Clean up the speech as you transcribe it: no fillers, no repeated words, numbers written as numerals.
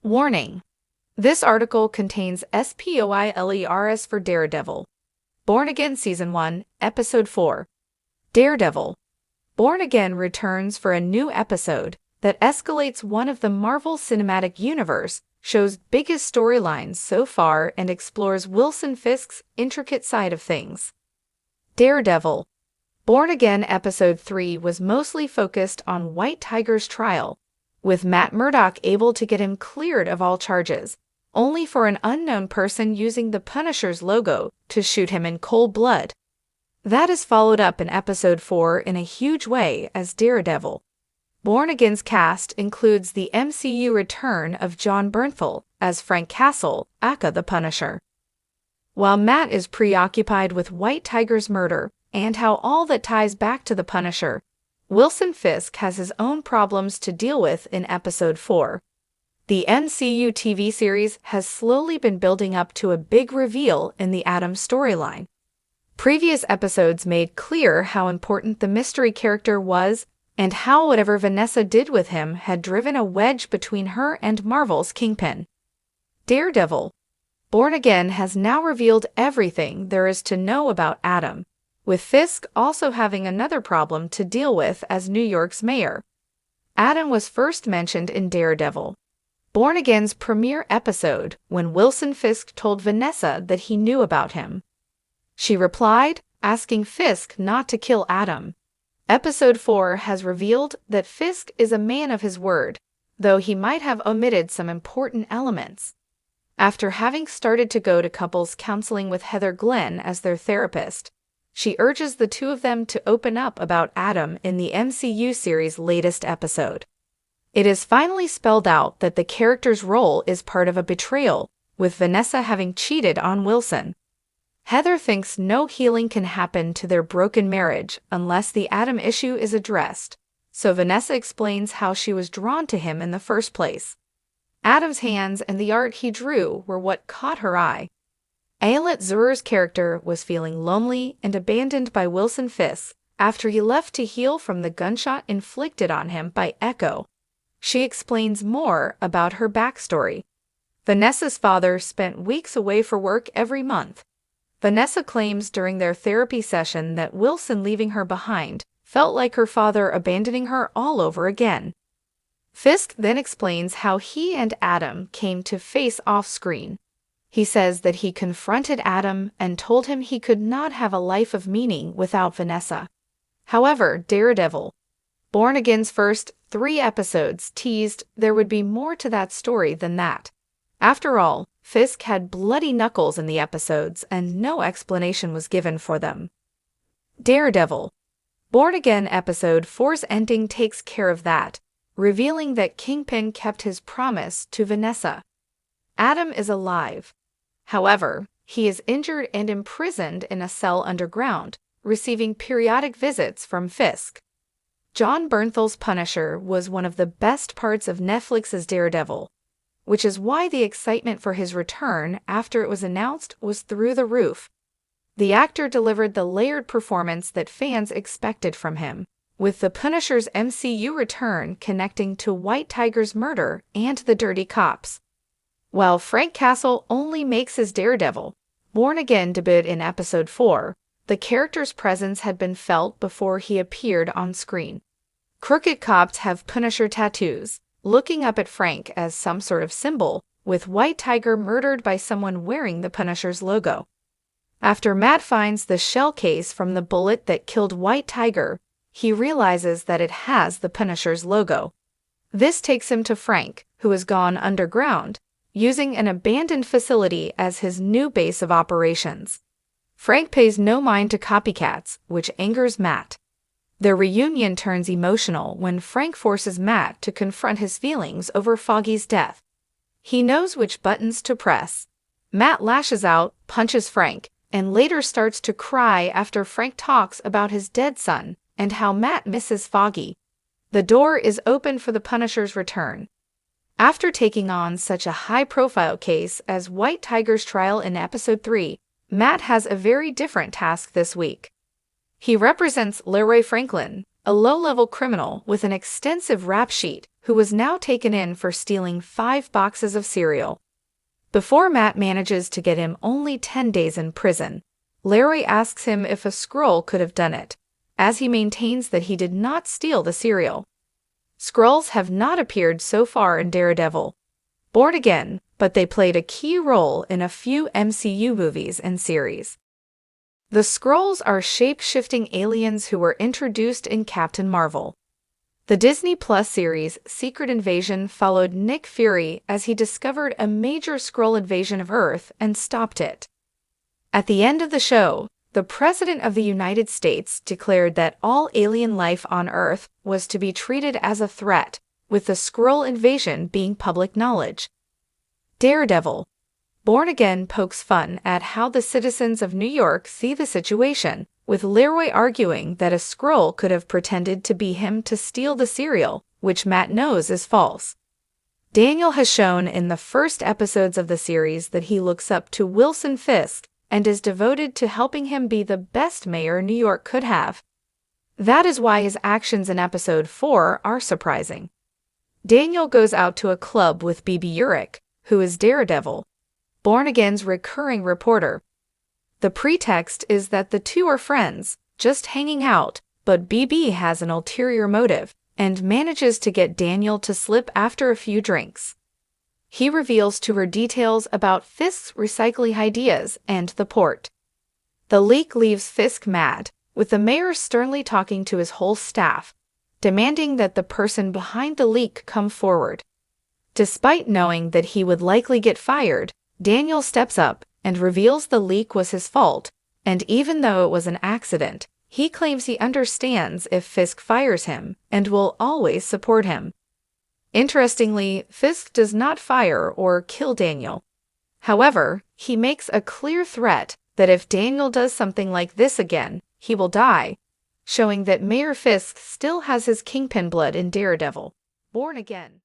Warning: this article contains spoilers for Daredevil. Born Again Season 1, Episode 4. Daredevil. Born Again returns for a new episode that escalates one of the Marvel Cinematic Universe show's biggest storylines so far and explores Wilson Fisk's intricate side of things. Daredevil. Born Again Episode 3 was mostly focused on White Tiger's trial, with Matt Murdock able to get him cleared of all charges, only for an unknown person using the Punisher's logo to shoot him in cold blood. That is followed up in Episode 4 in a huge way as Daredevil. Born Again's cast includes the MCU return of Jon Bernthal as Frank Castle, aka the Punisher. While Matt is preoccupied with White Tiger's murder and how all that ties back to the Punisher, Wilson Fisk has his own problems to deal with in Episode 4. The MCU TV series has slowly been building up to a big reveal in the Atom storyline. Previous episodes made clear how important the mystery character was and how whatever Vanessa did with him had driven a wedge between her and Marvel's Kingpin. Daredevil. Born Again has now revealed everything there is to know about Atom, with Fisk also having another problem to deal with as New York's mayor. Atom was first mentioned in Daredevil. Born Again's premiere episode when Wilson Fisk told Vanessa that he knew about him. She replied, asking Fisk not to kill Atom. Episode 4 has revealed that Fisk is a man of his word, though he might have omitted some important elements. After having started to go to couples counseling with Heather Glenn as their therapist, she urges the two of them to open up about Atom in the MCU series' latest episode. It is finally spelled out that the character's role is part of a betrayal, with Vanessa having cheated on Wilson. Heather thinks no healing can happen to their broken marriage unless the Atom issue is addressed, so Vanessa explains how she was drawn to him in the first place. Atom's hands and the art he drew were what caught her eye. Ayelet Zurer's character was feeling lonely and abandoned by Wilson Fisk after he left to heal from the gunshot inflicted on him by Echo. She explains more about her backstory. Vanessa's father spent weeks away for work every month. Vanessa claims during their therapy session that Wilson leaving her behind felt like her father abandoning her all over again. Fisk then explains how he and Atom came to face off-screen. He says that he confronted Atom and told him he could not have a life of meaning without Vanessa. However, Daredevil. Born Again's first 3 episodes teased there would be more to that story than that. After all, Fisk had bloody knuckles in the episodes and no explanation was given for them. Daredevil. Born Again Episode 4's ending takes care of that, revealing that Kingpin kept his promise to Vanessa. Atom is alive. However, he is injured and imprisoned in a cell underground, receiving periodic visits from Fisk. Jon Bernthal's Punisher was one of the best parts of Netflix's Daredevil, which is why the excitement for his return after it was announced was through the roof. The actor delivered the layered performance that fans expected from him, with the Punisher's MCU return connecting to White Tiger's murder and the dirty cops. While Frank Castle only makes his Daredevil, Born Again debuted in Episode 4, the character's presence had been felt before he appeared on screen. Crooked cops have Punisher tattoos, looking up at Frank as some sort of symbol, with White Tiger murdered by someone wearing the Punisher's logo. After Matt finds the shell case from the bullet that killed White Tiger, he realizes that it has the Punisher's logo. This takes him to Frank, who has gone underground, using an abandoned facility as his new base of operations. Frank pays no mind to copycats, which angers Matt. Their reunion turns emotional when Frank forces Matt to confront his feelings over Foggy's death. He knows which buttons to press. Matt lashes out, punches Frank, and later starts to cry after Frank talks about his dead son and how Matt misses Foggy. The door is open for the Punisher's return. After taking on such a high-profile case as White Tiger's trial in Episode 3, Matt has a very different task this week. He represents Leroy Franklin, a low-level criminal with an extensive rap sheet who was now taken in for stealing 5 boxes of cereal. Before Matt manages to get him only 10 days in prison, Larry asks him if a Skrull could have done it, as he maintains that he did not steal the cereal. Skrulls have not appeared so far in Daredevil, Born Again, but they played a key role in a few MCU movies and series. The Skrulls are shape-shifting aliens who were introduced in Captain Marvel. The Disney Plus series Secret Invasion followed Nick Fury as he discovered a major Skrull invasion of Earth and stopped it. At the end of the show, the President of the United States declared that all alien life on Earth was to be treated as a threat, with the Skrull invasion being public knowledge. Daredevil, Born Again pokes fun at how the citizens of New York see the situation, with Leroy arguing that a Skrull could have pretended to be him to steal the cereal, which Matt knows is false. Daniel has shown in the first episodes of the series that he looks up to Wilson Fisk and is devoted to helping him be the best mayor New York could have. That is why his actions in episode 4 are surprising. Daniel goes out to a club with BB Urich, who is Daredevil, Born Again's recurring reporter. The pretext is that the two are friends, just hanging out, but BB has an ulterior motive and manages to get Daniel to slip after a few drinks. He reveals to her details about Fisk's recycling ideas and the port. The leak leaves Fisk mad, with the mayor sternly talking to his whole staff, demanding that the person behind the leak come forward. Despite knowing that he would likely get fired, Daniel steps up and reveals the leak was his fault, and even though it was an accident, he claims he understands if Fisk fires him and will always support him. Interestingly, Fisk does not fire or kill Daniel. However, he makes a clear threat that if Daniel does something like this again, he will die, showing that Mayor Fisk still has his kingpin blood in Daredevil, Born Again.